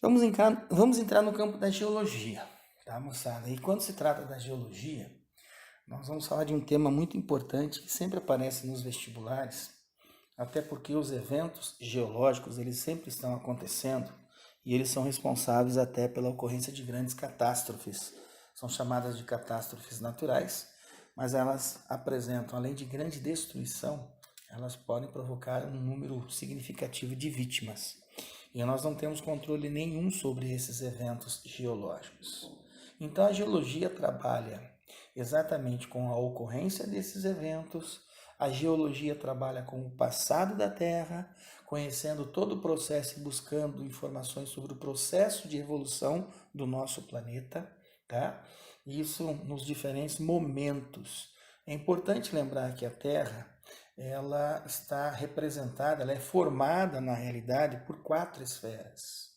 Vamos entrar no campo da geologia, tá, moçada? E quando se trata da geologia, nós vamos falar de um tema muito importante que sempre aparece nos vestibulares, até porque os eventos geológicos, eles sempre estão acontecendo e eles são responsáveis até pela ocorrência de grandes catástrofes. São chamadas de catástrofes naturais, mas elas apresentam, além de grande destruição, elas podem provocar um número significativo de vítimas. E nós não temos controle nenhum sobre esses eventos geológicos. Então a geologia trabalha exatamente com a ocorrência desses eventos, a geologia trabalha com o passado da Terra, conhecendo todo o processo e buscando informações sobre o processo de evolução do nosso planeta, tá? Isso nos diferentes momentos. É importante lembrar que a Terra, ela está representada, ela é formada na realidade por 4 esferas.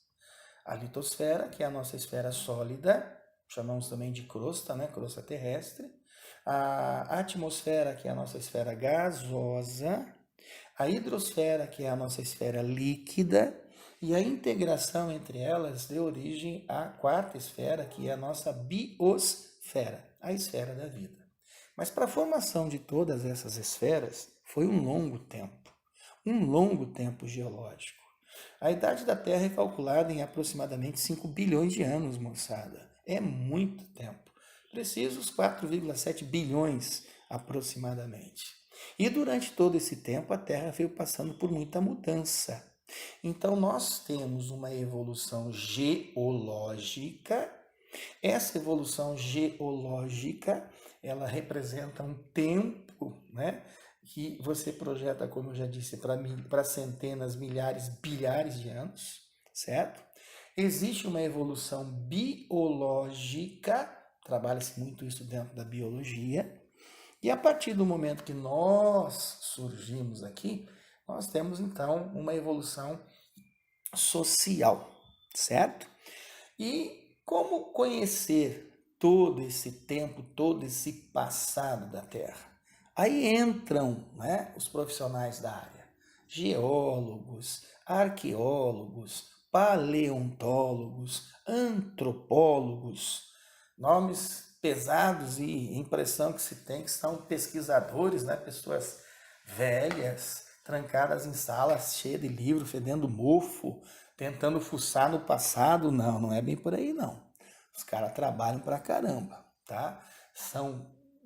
A litosfera, que é a nossa esfera sólida, chamamos também de crosta, né? Crosta terrestre. A atmosfera, que é a nossa esfera gasosa. A hidrosfera, que é a nossa esfera líquida. E a integração entre elas deu origem à 4ª esfera, que é a nossa biosfera, a esfera da vida. Mas para a formação de todas essas esferas foi um longo tempo geológico. A idade da Terra é calculada em aproximadamente 5 bilhões de anos, moçada. É muito tempo. Precisos 4,7 bilhões aproximadamente. E durante todo esse tempo a Terra veio passando por muita mudança. Então nós temos uma evolução geológica. Essa evolução geológica, ela representa um tempo, né, que você projeta, como eu já disse, para centenas, milhares, bilhares de anos, certo? Existe uma evolução biológica, trabalha-se muito isso dentro da biologia, e a partir do momento que nós surgimos aqui, nós temos então uma evolução social, certo? E como conhecer todo esse tempo, todo esse passado da Terra? Aí entram, né, os profissionais da área, geólogos, arqueólogos, paleontólogos, antropólogos, nomes pesados e impressão que se tem que são pesquisadores, né, pessoas velhas, trancadas em salas cheias de livro, fedendo mofo, tentando fuçar no passado. Não, não é bem por aí não. Os caras trabalham pra caramba, tá?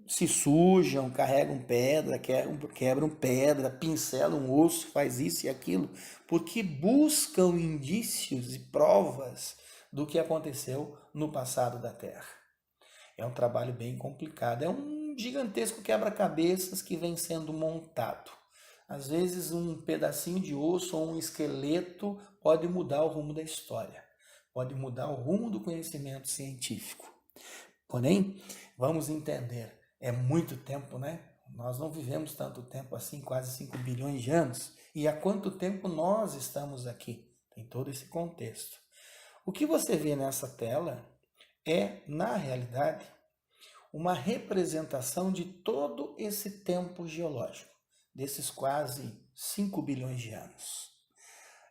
Se sujam, carregam pedra, quebram pedra, pincelam osso, faz isso e aquilo, porque buscam indícios e provas do que aconteceu no passado da Terra. É um trabalho bem complicado, é um gigantesco quebra-cabeças que vem sendo montado. Às vezes um pedacinho de osso ou um esqueleto pode mudar o rumo da história, pode mudar o rumo do conhecimento científico. Porém, vamos entender, é muito tempo, né? Nós não vivemos tanto tempo assim, quase 5 bilhões de anos. E há quanto tempo nós estamos aqui? Tem todo esse contexto. O que você vê nessa tela é, na realidade, uma representação de todo esse tempo geológico, desses quase 5 bilhões de anos.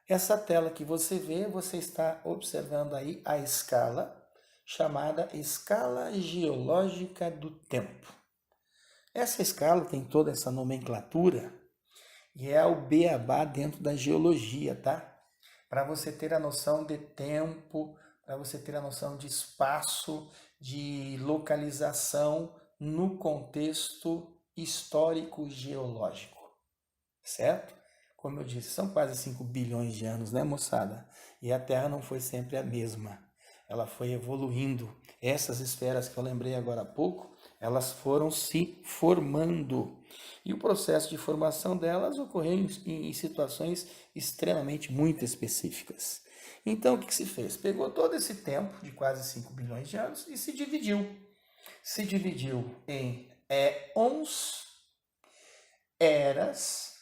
Essa tela que você vê, você está observando aí a escala, chamada escala geológica do tempo. Essa escala tem toda essa nomenclatura e é o beabá dentro da geologia, tá? Para você ter a noção de tempo, para você ter a noção de espaço, de localização no contexto histórico geológico, certo? Como eu disse, são quase 5 bilhões de anos, né, moçada? E a Terra não foi sempre a mesma. Ela foi evoluindo. Essas esferas que eu lembrei agora há pouco, elas foram se formando. E o processo de formação delas ocorreu em situações extremamente muito específicas. Então, o que se fez? Pegou todo esse tempo, de quase 5 bilhões de anos, e se dividiu. Se dividiu em éons, eras,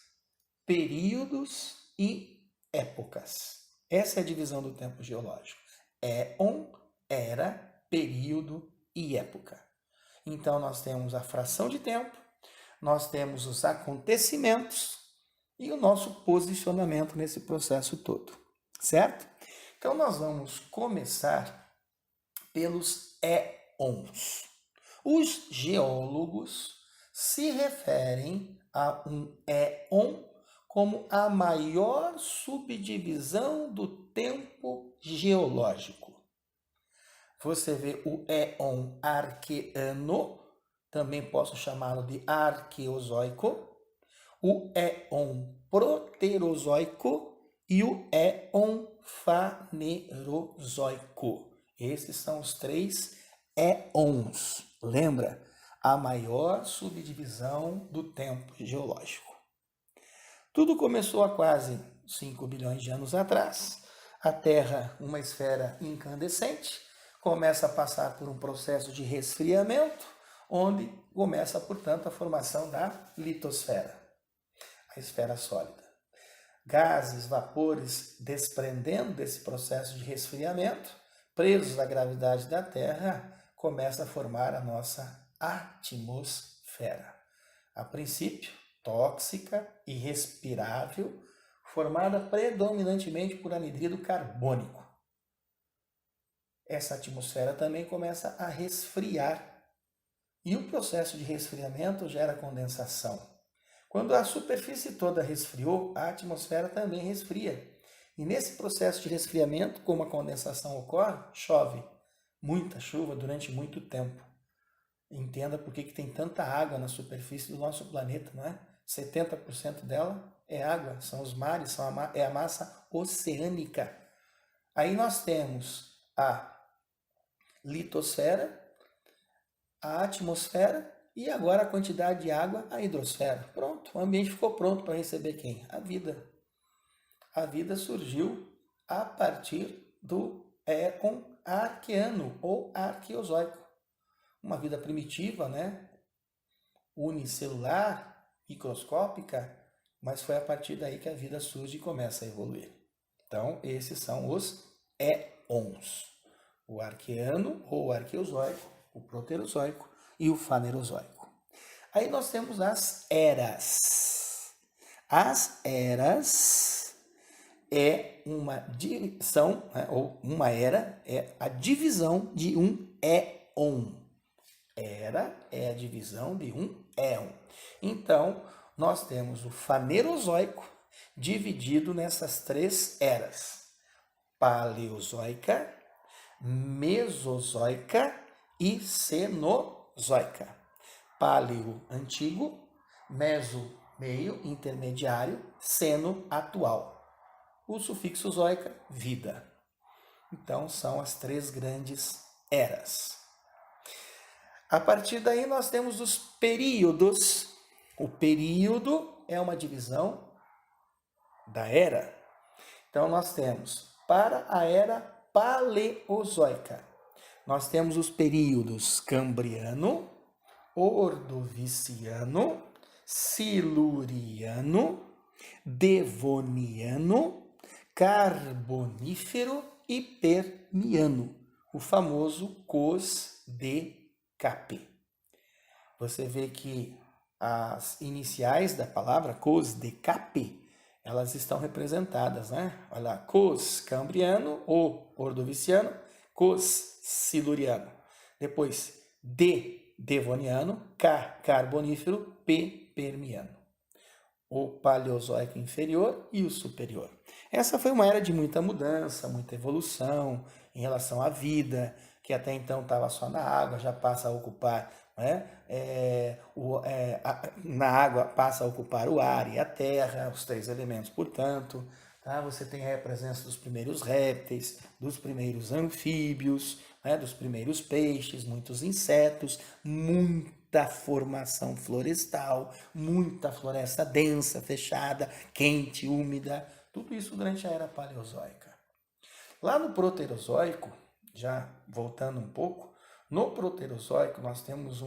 períodos e épocas. Essa é a divisão do tempo geológico. Éon, era, período e época. Então nós temos a fração de tempo, nós temos os acontecimentos e o nosso posicionamento nesse processo todo, certo? Então, nós vamos começar pelos éons. Os geólogos se referem a um éon como a maior subdivisão do tempo geológico. Você vê o éon arqueano, também posso chamá-lo de arqueozoico, o éon proterozoico e o éon fanerozoico. Esses são os 3 éons. Lembra? A maior subdivisão do tempo geológico. Tudo começou há quase 5 bilhões de anos atrás. A Terra, uma esfera incandescente, começa a passar por um processo de resfriamento, onde começa, portanto, a formação da litosfera, a esfera sólida. Gases, vapores desprendendo desse processo de resfriamento, presos à gravidade da Terra, começa a formar a nossa atmosfera. A princípio, tóxica e respirável, formada predominantemente por anidrido carbônico. Essa atmosfera também começa a resfriar e o processo de resfriamento gera condensação. Quando a superfície toda resfriou, a atmosfera também resfria. E nesse processo de resfriamento, como a condensação ocorre, chove. Muita chuva durante muito tempo. Entenda por que tem tanta água na superfície do nosso planeta, não é? 70% dela é água, são os mares, é a massa oceânica. Aí nós temos a litosfera, a atmosfera e agora a quantidade de água, a hidrosfera. Pronto, o ambiente ficou pronto para receber quem? A vida. A vida surgiu a partir do éon arqueano ou arqueozoico. Uma vida primitiva, né? Unicelular, microscópica, mas foi a partir daí que a vida surge e começa a evoluir. Então, esses são os éons. O arqueano ou arqueozoico, o proterozoico e o fanerozoico. Aí nós temos as eras. As eras são uma era é a divisão de um éon. Era é a divisão de um éon. Então, nós temos o fanerozoico dividido nessas 3 eras: paleozoica, mesozoica e cenozoica. Paleo, antigo; meso, meio, intermediário; ceno, atual. O sufixo zoica, vida. Então, são as 3 grandes eras. A partir daí, nós temos os períodos. O período é uma divisão da era. Então, nós temos, para a era paleozoica, nós temos os períodos cambriano, ordoviciano, siluriano, devoniano, carbonífero e permiano, o famoso COS-DKP. Você vê que as iniciais da palavra COS-DKP, elas estão representadas, né? Olha lá, COS cambriano ou ordoviciano, COS siluriano. Depois, D devoniano, K carbonífero, P permiano. O paleozoico inferior e o superior. Essa foi uma era de muita mudança, muita evolução em relação à vida, que até então estava só na água, já passa a ocupar, né? Na água passa a ocupar o ar e a terra, os 3 elementos, portanto. Tá? Você tem a presença dos primeiros répteis, dos primeiros anfíbios, né? Dos primeiros peixes, muitos insetos, muita formação florestal, muita floresta densa, fechada, quente, úmida, tudo isso durante a era paleozoica. Lá no proterozoico, já voltando um pouco, no proterozoico nós temos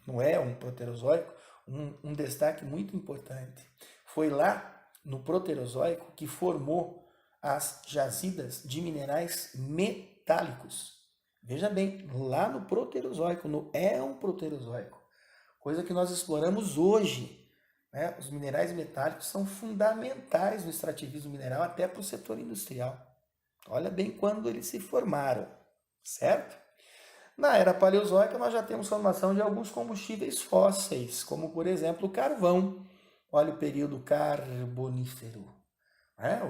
no éon proterozoico, um destaque muito importante. Foi lá no proterozoico que formou as jazidas de minerais metálicos. Veja bem, lá no proterozoico, no éon proterozoico, coisa que nós exploramos hoje, né? Os minerais metálicos são fundamentais no extrativismo mineral até para o setor industrial. Olha bem quando eles se formaram, certo? Na era paleozoica, nós já temos formação de alguns combustíveis fósseis, como, por exemplo, o carvão. Olha o período carbonífero.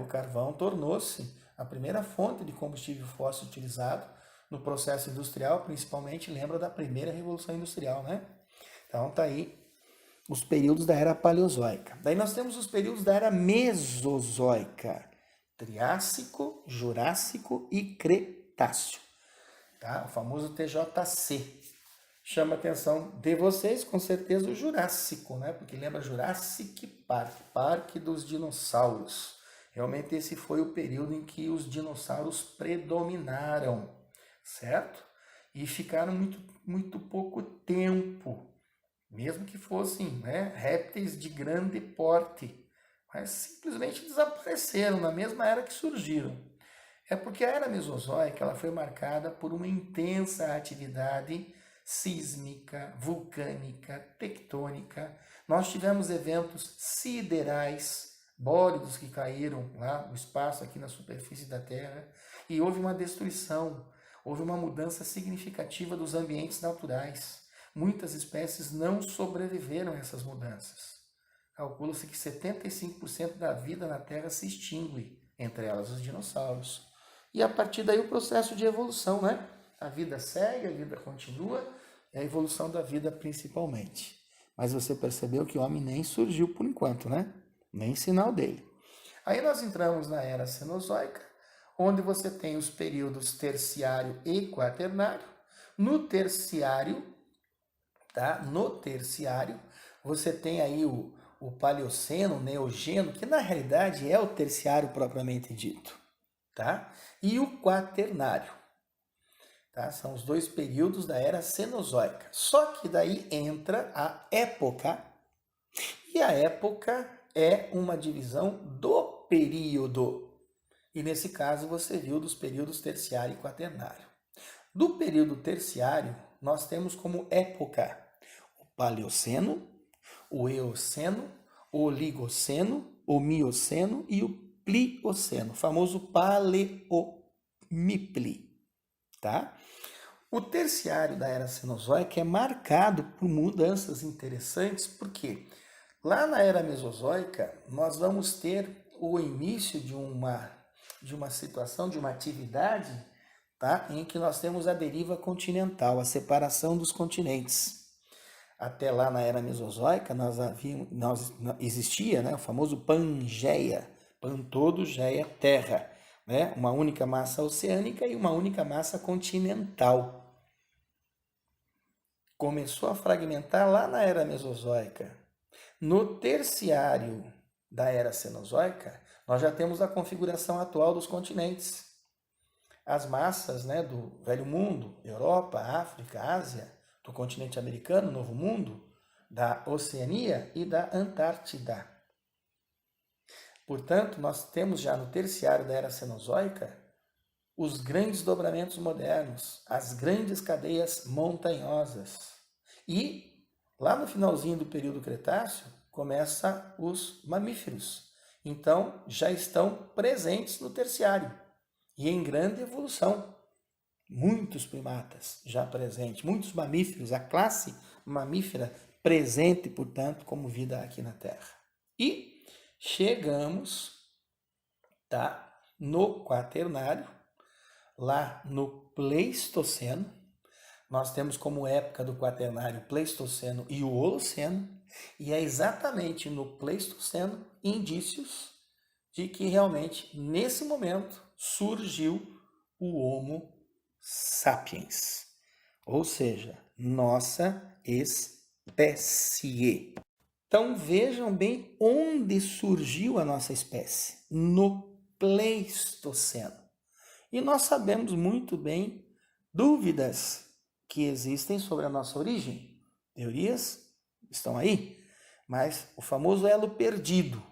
O carvão tornou-se a primeira fonte de combustível fóssil utilizado no processo industrial, principalmente, lembra da primeira revolução industrial, né? Então, tá aí os períodos da era paleozoica. Daí nós temos os períodos da era mesozoica, Triássico, Jurássico e Cretáceo. Tá? O famoso TJC. Chama a atenção de vocês, com certeza, o Jurássico, né? Porque lembra Jurassic Park, Parque dos Dinossauros. Realmente esse foi o período em que os dinossauros predominaram, certo? E ficaram muito pouco tempo, mesmo que fossem, né, répteis de grande porte, mas simplesmente desapareceram na mesma era que surgiram. É porque a era mesozoica ela foi marcada por uma intensa atividade sísmica, vulcânica, tectônica. Nós tivemos eventos siderais, bólidos que caíram lá no espaço, aqui na superfície da Terra, e houve uma destruição, houve uma mudança significativa dos ambientes naturais. Muitas espécies não sobreviveram a essas mudanças. Calcula-se que 75% da vida na Terra se extingue, entre elas os dinossauros. E a partir daí o processo de evolução, né? A vida segue, a vida continua, é a evolução da vida principalmente. Mas você percebeu que o homem nem surgiu por enquanto, né? Nem sinal dele. Aí nós entramos na era Cenozoica, onde você tem os períodos terciário e quaternário. No terciário, tá? No terciário, você tem aí o Paleoceno, o Neogeno, que na realidade é o terciário propriamente dito, tá? E o quaternário, tá? São os dois períodos da era Cenozoica. Só que daí entra a época, e a época é uma divisão do período. E nesse caso você viu dos períodos terciário e quaternário. Do período terciário, nós temos como época o Paleoceno, o Eoceno, o Oligoceno, o Mioceno e o Plioceno, o famoso Paleomipli, tá? O terciário da era Cenozoica é marcado por mudanças interessantes, porque lá na era Mesozoica nós vamos ter o início de uma situação, de uma atividade, tá? Em que nós temos a deriva continental, a separação dos continentes. Até lá na era Mesozoica existia, né, o famoso Pangeia, Pan todo, Geia, terra, né? Uma única massa oceânica e uma única massa continental. Começou a fragmentar lá na era Mesozoica. No terciário da era Cenozoica, nós já temos a configuração atual dos continentes. As massas, né, do Velho Mundo, Europa, África, Ásia, do continente americano, Novo Mundo, da Oceania e da Antártida. Portanto, nós temos já no terciário da era Cenozoica os grandes dobramentos modernos, as grandes cadeias montanhosas. E lá no finalzinho do período Cretáceo, começa os mamíferos. Então, já estão presentes no terciário e em grande evolução. Muitos primatas já presentes, muitos mamíferos, a classe mamífera presente, portanto, como vida aqui na Terra. E chegamos, tá, no quaternário, lá no Pleistoceno. Nós temos como época do quaternário Pleistoceno e o Holoceno, e é exatamente no Pleistoceno indícios de que realmente, nesse momento, surgiu o Homo sapiens, ou seja, nossa espécie. Então vejam bem onde surgiu a nossa espécie, no Pleistoceno. E nós sabemos muito bem dúvidas que existem sobre a nossa origem. Teorias estão aí, mas o famoso elo perdido,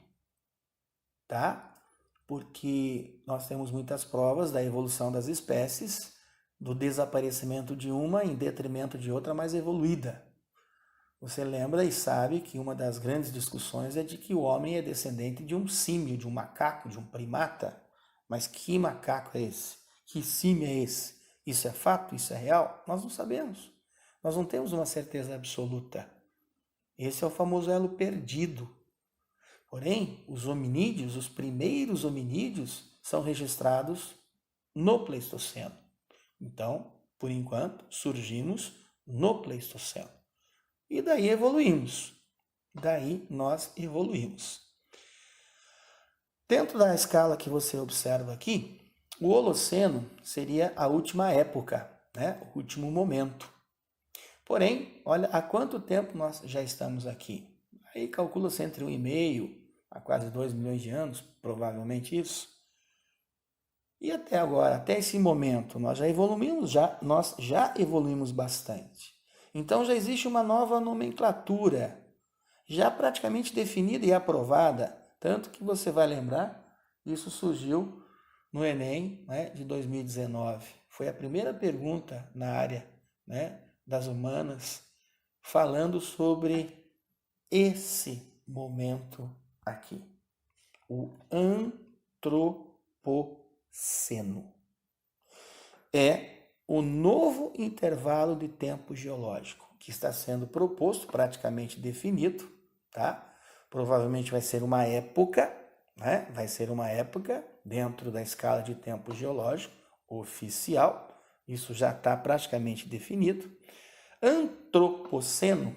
tá? Porque nós temos muitas provas da evolução das espécies, do desaparecimento de uma em detrimento de outra mais evoluída. Você lembra e sabe que uma das grandes discussões é de que o homem é descendente de um símio, de um macaco, de um primata, Mas que macaco é esse? Que símio é esse? Isso é fato? Isso é real? Nós não sabemos. Nós não temos uma certeza absoluta. Esse é o famoso elo perdido. Porém, os hominídeos, os primeiros hominídeos, são registrados no Pleistoceno. Então, por enquanto, surgimos no Pleistoceno. E daí evoluímos. Daí nós evoluímos. Dentro da escala que você observa aqui, o Holoceno seria a última época, né? O último momento. Porém, olha há quanto tempo nós já estamos aqui. Aí calcula-se entre 1,5 a quase 2 milhões de anos, provavelmente isso. E até agora, até esse momento, nós já evoluímos bastante. Então já existe uma nova nomenclatura, já praticamente definida e aprovada, tanto que você vai lembrar, isso surgiu no Enem, né, de 2019. Foi a primeira pergunta na área, né, das humanas, falando sobre esse momento aqui, o Antropoceno. É o novo intervalo de tempo geológico que está sendo proposto, praticamente definido, tá? Provavelmente vai ser uma época, né? Vai ser uma época dentro da escala de tempo geológico oficial. Isso já está praticamente definido. Antropoceno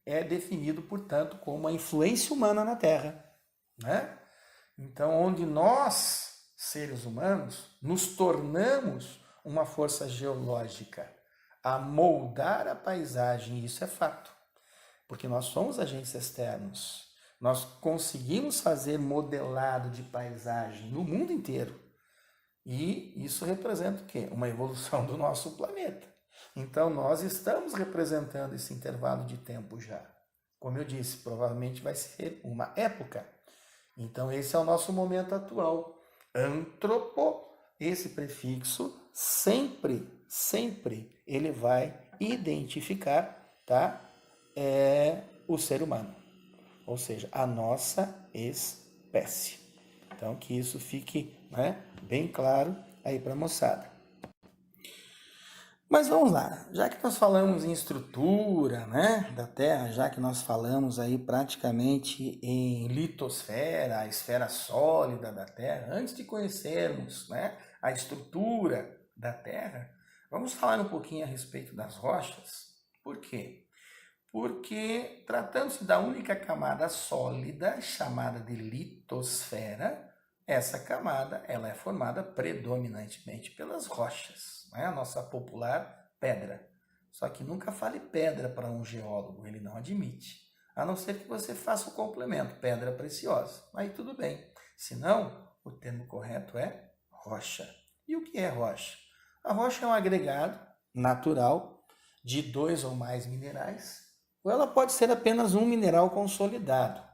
é definido, portanto, como a influência humana na Terra, né? Então, onde nós, seres humanos, nos tornamos uma força geológica a moldar a paisagem, isso é fato, porque nós somos agentes externos. Nós conseguimos fazer modelado de paisagem no mundo inteiro. E isso representa o quê? Uma evolução do nosso planeta. Então, nós estamos representando esse intervalo de tempo já. Como eu disse, provavelmente vai ser uma época. Então, esse é o nosso momento atual. Antropo, esse prefixo, sempre ele vai identificar, tá? O ser humano, ou seja, a nossa espécie. Então, que isso fique, né, bem claro aí para a moçada. Mas vamos lá, já que nós falamos em estrutura, né, da Terra, já que nós falamos aí praticamente em litosfera, a esfera sólida da Terra, antes de conhecermos, né, a estrutura da Terra, vamos falar um pouquinho a respeito das rochas. Por quê? Porque tratando-se da única camada sólida, chamada de litosfera, essa camada ela é formada predominantemente pelas rochas, né? A nossa popular pedra. Só que nunca fale pedra para um geólogo, ele não admite. A não ser que você faça o complemento, pedra preciosa. Aí tudo bem. Se não, o termo correto é rocha. E o que é rocha? A rocha é um agregado natural de 2 ou mais minerais, ou ela pode ser apenas um mineral consolidado.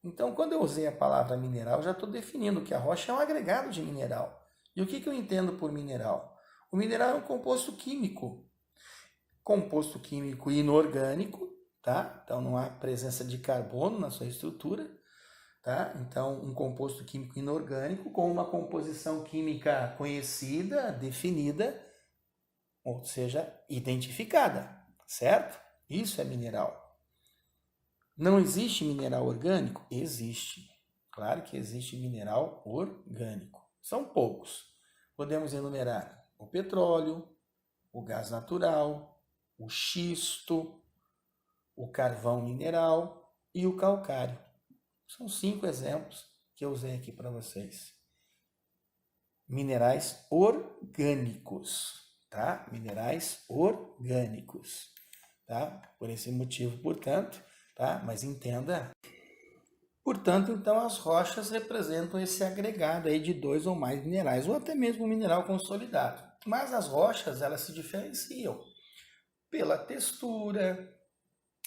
Então, quando eu usei a palavra mineral, já estou definindo que a rocha é um agregado de mineral. E o que eu entendo por mineral? O mineral é um composto químico inorgânico, tá? Então não há presença de carbono na sua estrutura, tá? Então um composto químico inorgânico com uma composição química conhecida, definida, ou seja, identificada, certo? Isso é mineral. Não existe mineral orgânico? Existe. Claro que existe mineral orgânico. São poucos. Podemos enumerar o petróleo, o gás natural, o xisto, o carvão mineral e o calcário. São 5 exemplos que eu usei aqui para vocês. Minerais orgânicos, tá? Minerais orgânicos, tá? Por esse motivo, portanto, tá? Mas entenda. Portanto, então as rochas representam esse agregado aí de 2 ou mais minerais, ou até mesmo um mineral consolidado. Mas as rochas, elas se diferenciam pela textura,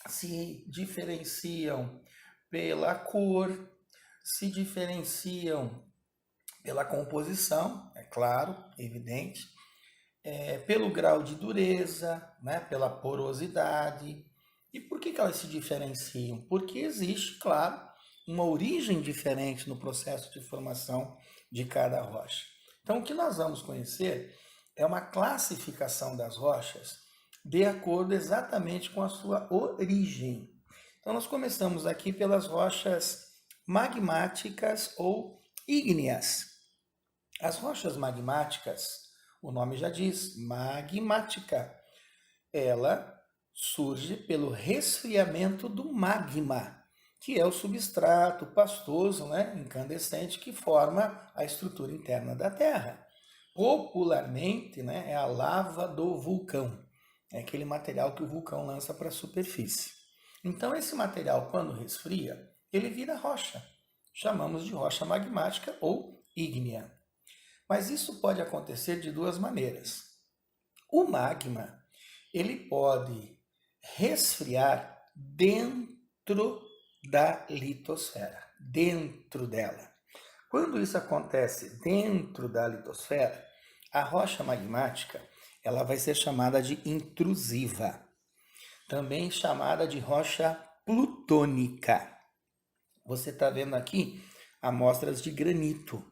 se diferenciam pela cor, se diferenciam pela composição, é claro, evidente, pelo grau de dureza, né, pela porosidade. E por que elas se diferenciam? Porque existe, claro, uma origem diferente no processo de formação de cada rocha. Então, o que nós vamos conhecer é uma classificação das rochas de acordo exatamente com a sua origem. Então, nós começamos aqui pelas rochas magmáticas ou ígneas. As rochas magmáticas, o nome já diz, magmática, ela surge pelo resfriamento do magma, que é o substrato pastoso, né, incandescente, que forma a estrutura interna da Terra. Popularmente, né, é a lava do vulcão, é aquele material que o vulcão lança para a superfície. Então, esse material, quando resfria, ele vira rocha. Chamamos de rocha magmática ou ígnea. Mas isso pode acontecer de duas maneiras. O magma, ele pode resfriar dentro da litosfera, dentro dela. Quando isso acontece dentro da litosfera, a rocha magmática, ela vai ser chamada de intrusiva, também chamada de rocha plutônica. Você está vendo aqui amostras de granito.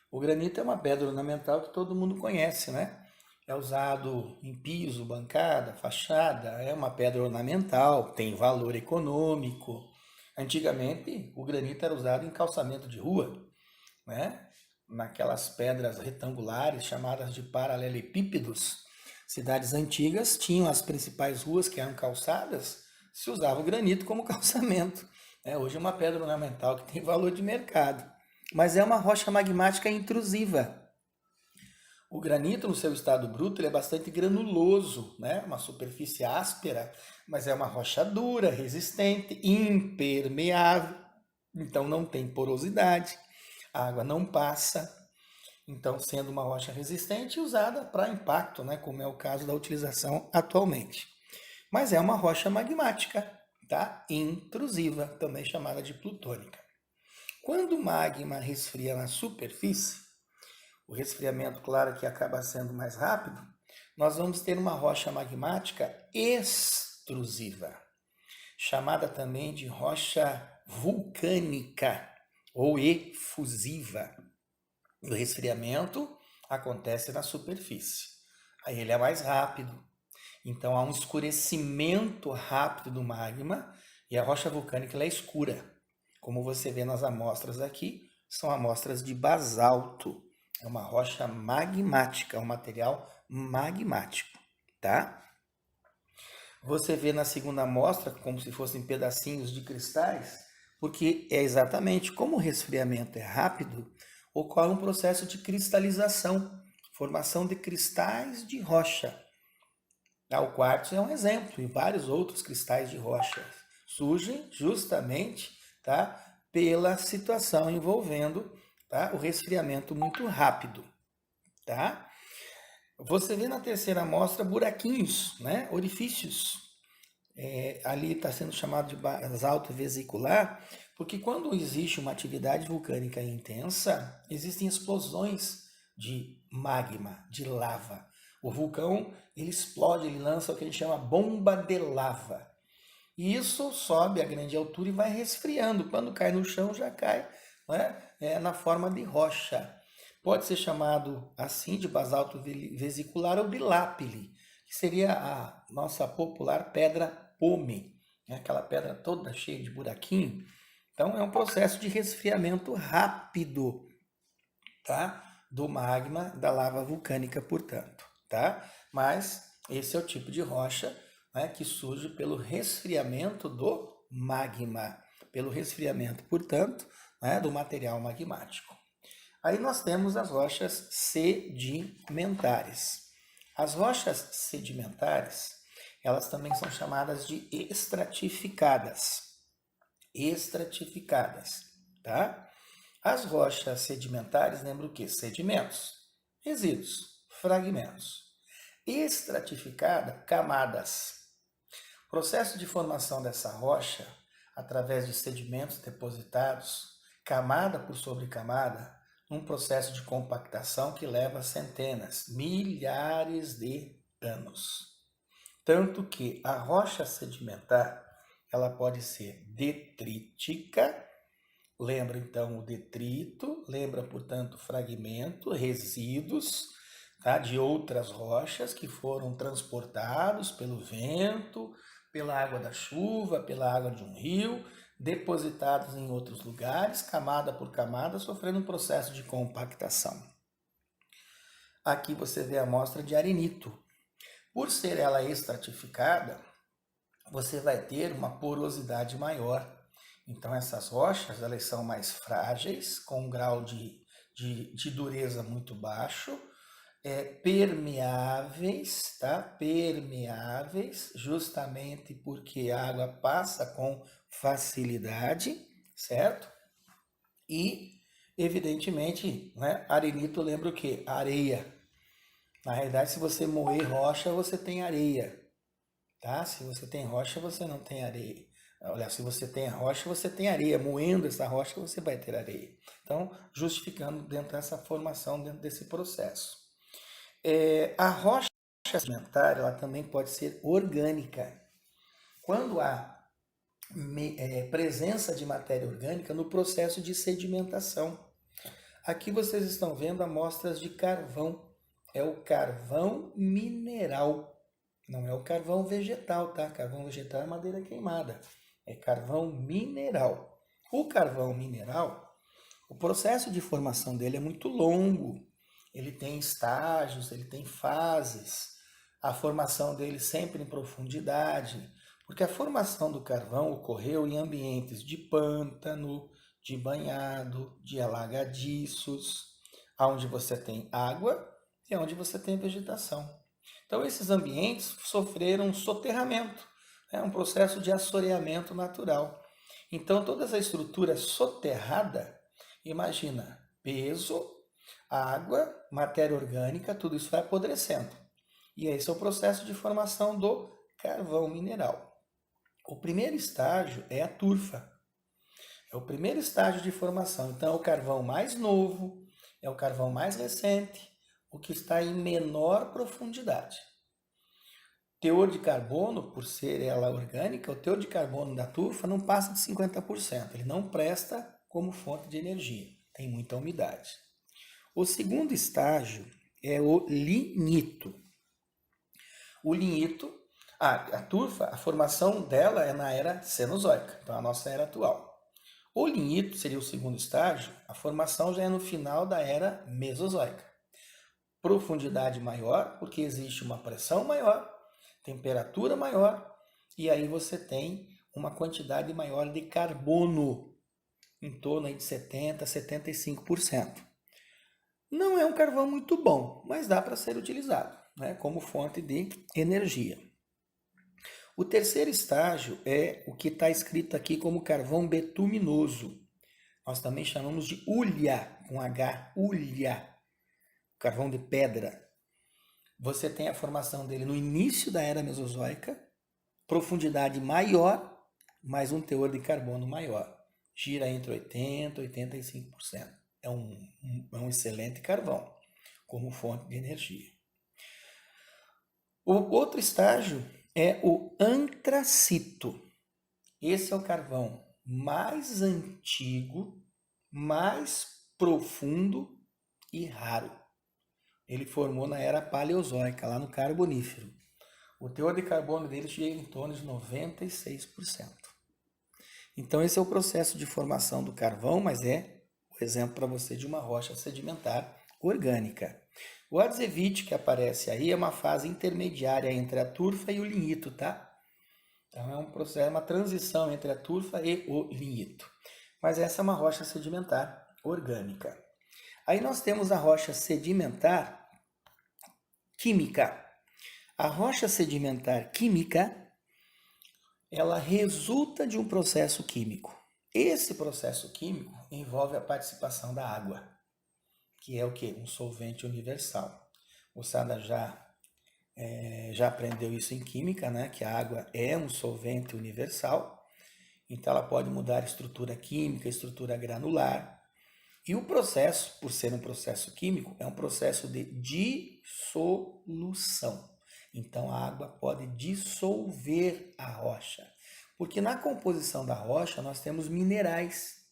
O granito é uma pedra ornamental que todo mundo conhece, né? É usado em piso, bancada, fachada, é uma pedra ornamental, tem valor econômico. Antigamente, o granito era usado em calçamento de rua, né? Naquelas pedras retangulares chamadas de paralelepípedos. Cidades antigas tinham as principais ruas que eram calçadas, se usava o granito como calçamento. Hoje é uma pedra ornamental que tem valor de mercado, mas é uma rocha magmática intrusiva. O granito, no seu estado bruto, ele é bastante granuloso, né? Uma superfície áspera, mas é uma rocha dura, resistente, impermeável, então não tem porosidade, a água não passa, então sendo uma rocha resistente usada para impacto, né? Como é o caso da utilização atualmente. Mas é uma rocha magmática, tá? Intrusiva, também chamada de plutônica. Quando o magma resfria na superfície, o resfriamento, claro que acaba sendo mais rápido, nós vamos ter uma rocha magmática extrusiva, chamada também de rocha vulcânica ou efusiva. O resfriamento acontece na superfície, aí ele é mais rápido, então há um escurecimento rápido do magma e a rocha vulcânica ela é escura. Como você vê nas amostras aqui, são amostras de basalto. É uma rocha magmática, um material magmático, tá? Você vê na segunda amostra como se fossem pedacinhos de cristais, porque é exatamente como o resfriamento é rápido, ocorre um processo de cristalização, formação de cristais de rocha. O quartzo é um exemplo, e vários outros cristais de rocha surgem justamente, tá, pela situação envolvendo, tá, o resfriamento muito rápido. Tá? Você vê na terceira amostra buraquinhos, né, orifícios. Ali está sendo chamado de basalto vesicular, porque quando existe uma atividade vulcânica intensa, existem explosões de magma, de lava. O vulcão, ele explode, ele lança o que a gente chama bomba de lava. E isso sobe a grande altura e vai resfriando. Quando cai no chão, já cai, né, na forma de rocha. Pode ser chamado assim de basalto vesicular ou de lápile, que seria a nossa popular pedra pome, né? Aquela pedra toda cheia de buraquinho. Então é um processo de resfriamento rápido, tá? Do magma, da lava vulcânica, portanto, tá? Mas esse é o tipo de rocha, né, que surge pelo resfriamento do magma, pelo resfriamento, portanto, né, do material magmático. Aí nós temos as rochas sedimentares. As rochas sedimentares, elas também são chamadas de estratificadas. Estratificadas, tá? As rochas sedimentares lembram o quê? Sedimentos, resíduos, fragmentos. Estratificada, camadas. O processo de formação dessa rocha, através de sedimentos depositados, camada por sobre camada, um processo de compactação que leva centenas, milhares de anos. Tanto que a rocha sedimentar, ela pode ser detrítica, lembra então o detrito, lembra, portanto, fragmento, resíduos, tá, de outras rochas que foram transportados pelo vento, pela água da chuva, pela água de um rio, depositados em outros lugares, camada por camada, sofrendo um processo de compactação. Aqui você vê a amostra de arenito. Por ser ela estratificada, você vai ter uma porosidade maior. Então essas rochas, elas são mais frágeis, com um grau de dureza muito baixo, permeáveis, tá? Permeáveis, justamente porque a água passa com facilidade, certo? E, evidentemente, né, arenito lembra o quê? Areia. Na realidade, se você moer rocha, você tem areia, tá? Se você tem rocha, você não tem areia. Olha, se você tem rocha, você tem areia. Moendo essa rocha, você vai ter areia. Então, justificando dentro dessa formação, dentro desse processo. A rocha sedimentar, ela também pode ser orgânica. Quando há presença de matéria orgânica no processo de sedimentação. Aqui vocês estão vendo amostras de carvão. É o carvão mineral. Não é o carvão vegetal, tá? Carvão vegetal é madeira queimada. É carvão mineral. O carvão mineral, o processo de formação dele é muito longo. Ele tem estágios, ele tem fases. A formação dele sempre em profundidade, porque a formação do carvão ocorreu em ambientes de pântano, de banhado, de alagadiços, onde você tem água e onde você tem vegetação. Então esses ambientes sofreram um soterramento, um processo de assoreamento natural. Então toda essa estrutura soterrada, imagina, peso, água, matéria orgânica, tudo isso vai apodrecendo. E esse é o processo de formação do carvão mineral. O primeiro estágio é a turfa. É o primeiro estágio de formação. Então é o carvão mais novo, é o carvão mais recente, o que está em menor profundidade. Teor de carbono, por ser ela orgânica, o teor de carbono da turfa não passa de 50%. Ele não presta como fonte de energia, tem muita umidade. O segundo estágio é o lignito. O lignito, a turfa, a formação dela é na era cenozoica, então a nossa era atual. O lignito seria o segundo estágio, a formação já é no final da era mesozoica. Profundidade maior, porque existe uma pressão maior, temperatura maior, e aí você tem uma quantidade maior de carbono, em torno de 70% a 75%. Não é um carvão muito bom, mas dá para ser utilizado, né, como fonte de energia. O terceiro estágio é o que está escrito aqui como carvão betuminoso. Nós também chamamos de hulha, com H, hulha, carvão de pedra. Você tem a formação dele no início da era mesozoica, profundidade maior, mas um teor de carbono maior. Gira entre 80% e 85%. É um excelente carvão, como fonte de energia. O outro estágio é o antracito. Esse é o carvão mais antigo, mais profundo e raro. Ele formou na era paleozoica, lá no Carbonífero. O teor de carbono dele chega em torno de 96%. Então esse é o processo de formação do carvão, mas é o exemplo para você de uma rocha sedimentar orgânica. O adzevite que aparece aí é uma fase intermediária entre a turfa e o lignito, tá? Então é um processo, uma transição entre a turfa e o lignito. Mas essa é uma rocha sedimentar orgânica. Aí nós temos a rocha sedimentar química. A rocha sedimentar química, ela resulta de um processo químico. Esse processo químico envolve a participação da água, que é o quê? Um solvente universal. O Moçada já aprendeu isso em química, né? Que a água é um solvente universal, então ela pode mudar a estrutura química, a estrutura granular. E o processo, por ser um processo químico, é um processo de dissolução. Então a água pode dissolver a rocha, porque na composição da rocha nós temos minerais.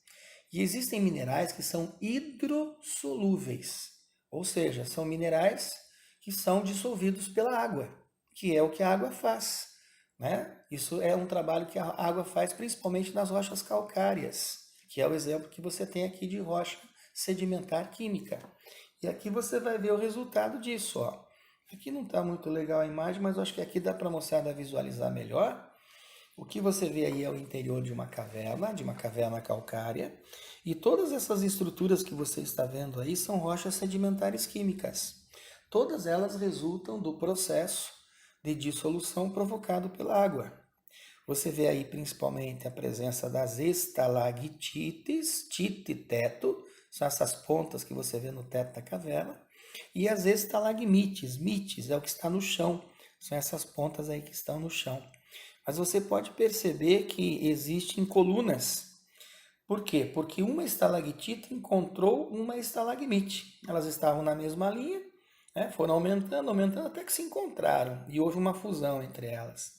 E existem minerais que são hidrossolúveis, ou seja, são minerais que são dissolvidos pela água, que é o que a água faz, né? Isso é um trabalho que a água faz principalmente nas rochas calcárias, que é o exemplo que você tem aqui de rocha sedimentar química. E aqui você vai ver o resultado disso, ó. Aqui não está muito legal a imagem, mas eu acho que aqui dá para a moçada visualizar melhor. O que você vê aí é o interior de uma caverna calcária, e todas essas estruturas que você está vendo aí são rochas sedimentares químicas. Todas elas resultam do processo de dissolução provocado pela água. Você vê aí principalmente a presença das estalactites, teto, são essas pontas que você vê no teto da caverna, e as estalagmites, mites é o que está no chão, são essas pontas aí que estão no chão. Mas você pode perceber que existem colunas. Por quê? Porque uma estalactite encontrou uma estalagmite. Elas estavam na mesma linha, né? Foram aumentando, até que se encontraram. E houve uma fusão entre elas.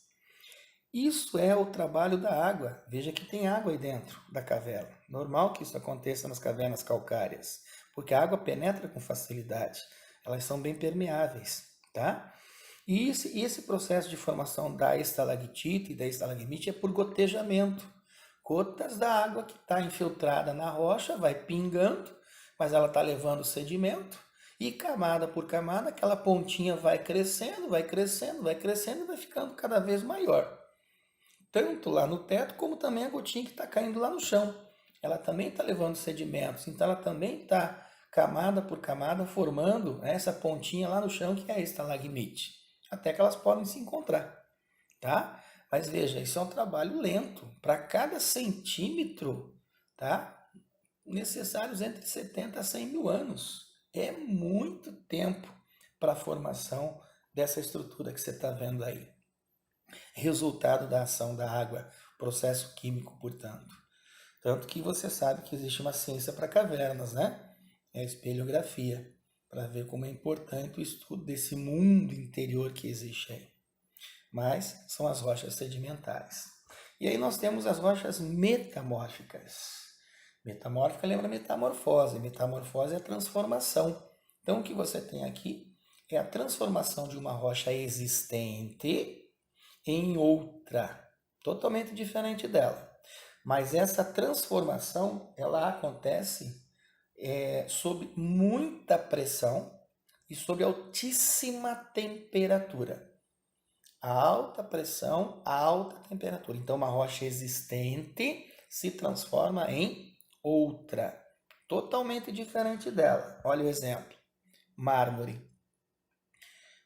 Isso é o trabalho da água. Veja que tem água aí dentro da caverna. Normal que isso aconteça nas cavernas calcárias, porque a água penetra com facilidade. Elas são bem permeáveis, tá? E esse processo de formação da estalactite e da estalagmite é por gotejamento. Gotas da água que está infiltrada na rocha, vai pingando, mas ela está levando sedimento, e camada por camada, aquela pontinha vai crescendo, vai crescendo, vai crescendo e vai ficando cada vez maior. Tanto lá no teto, como também a gotinha que está caindo lá no chão. Ela também está levando sedimentos, então ela também está camada por camada formando essa pontinha lá no chão que é a estalagmite, até que elas podem se encontrar, tá? Mas veja, isso é um trabalho lento. Para cada centímetro, tá? Necessários entre 70 a 100 mil anos. É muito tempo para a formação dessa estrutura que você está vendo aí. Resultado da ação da água, processo químico, portanto. Tanto que você sabe que existe uma ciência para cavernas, né? É a espeleografia, para ver como é importante o estudo desse mundo interior que existe aí. Mas são as rochas sedimentares. E aí nós temos as rochas metamórficas. Metamórfica lembra metamorfose. Metamorfose é a transformação. Então o que você tem aqui é a transformação de uma rocha existente em outra, totalmente diferente dela. Mas essa transformação, ela acontece sob muita pressão e sob altíssima temperatura. A alta pressão, a alta temperatura. Então, uma rocha existente se transforma em outra, totalmente diferente dela. Olha o exemplo. Mármore.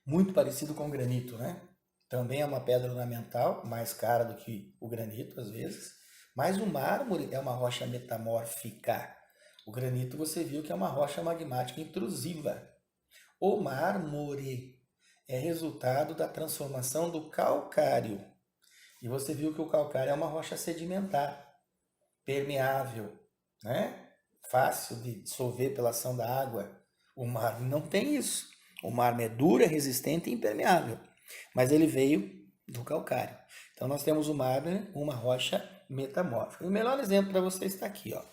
Muito parecido com granito, né? Também é uma pedra ornamental, mais cara do que o granito, às vezes. Mas o mármore é uma rocha metamórfica. O granito você viu que é uma rocha magmática intrusiva. O mármore é resultado da transformação do calcário. E você viu que o calcário é uma rocha sedimentar, permeável, né? Fácil de dissolver pela ação da água. O mármore não tem isso. O mármore é duro, é resistente e impermeável. Mas ele veio do calcário. Então nós temos o mármore, uma rocha metamórfica. O melhor exemplo para você está aqui, ó.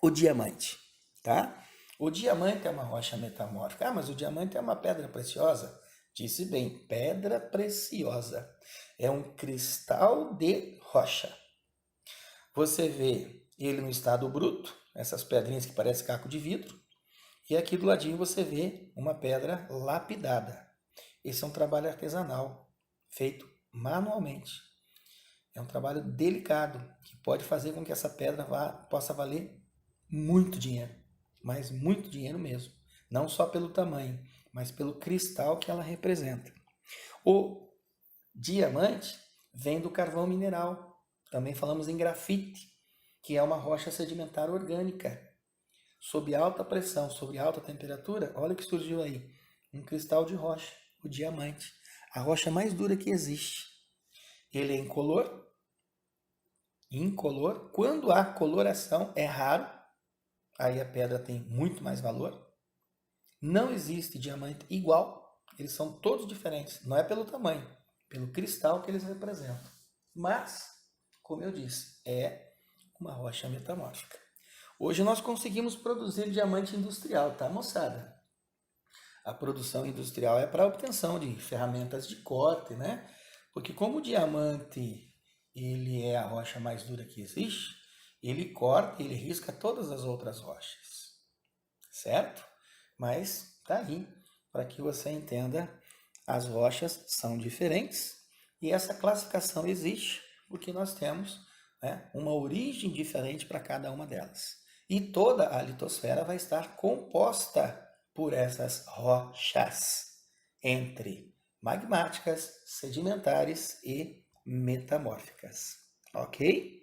O diamante, tá? O diamante é uma rocha metamórfica. Ah, mas o diamante é uma pedra preciosa? Disse bem, pedra preciosa. É um cristal de rocha. Você vê ele no estado bruto, essas pedrinhas que parecem caco de vidro, e aqui do ladinho você vê uma pedra lapidada. Esse é um trabalho artesanal, feito manualmente. É um trabalho delicado, que pode fazer com que essa pedra possa valer muito dinheiro, mas muito dinheiro mesmo. Não só pelo tamanho, mas pelo cristal que ela representa. O diamante vem do carvão mineral. Também falamos em grafite, que é uma rocha sedimentar orgânica. Sob alta pressão, sob alta temperatura, olha o que surgiu aí. Um cristal de rocha, o diamante. A rocha mais dura que existe. Ele é incolor. Incolor. Quando há coloração, é raro. Aí a pedra tem muito mais valor. Não existe diamante igual. Eles são todos diferentes. Não é pelo tamanho, pelo cristal que eles representam. Mas, como eu disse, é uma rocha metamórfica. Hoje nós conseguimos produzir diamante industrial, tá, moçada? A produção industrial é para obtenção de ferramentas de corte, né? Porque como o diamante ele é a rocha mais dura que existe, ele corta, ele risca todas as outras rochas, certo? Mas tá aí para que você entenda, as rochas são diferentes e essa classificação existe porque nós temos, né, uma origem diferente para cada uma delas. E toda a litosfera vai estar composta por essas rochas, entre magmáticas, sedimentares e metamórficas. Ok?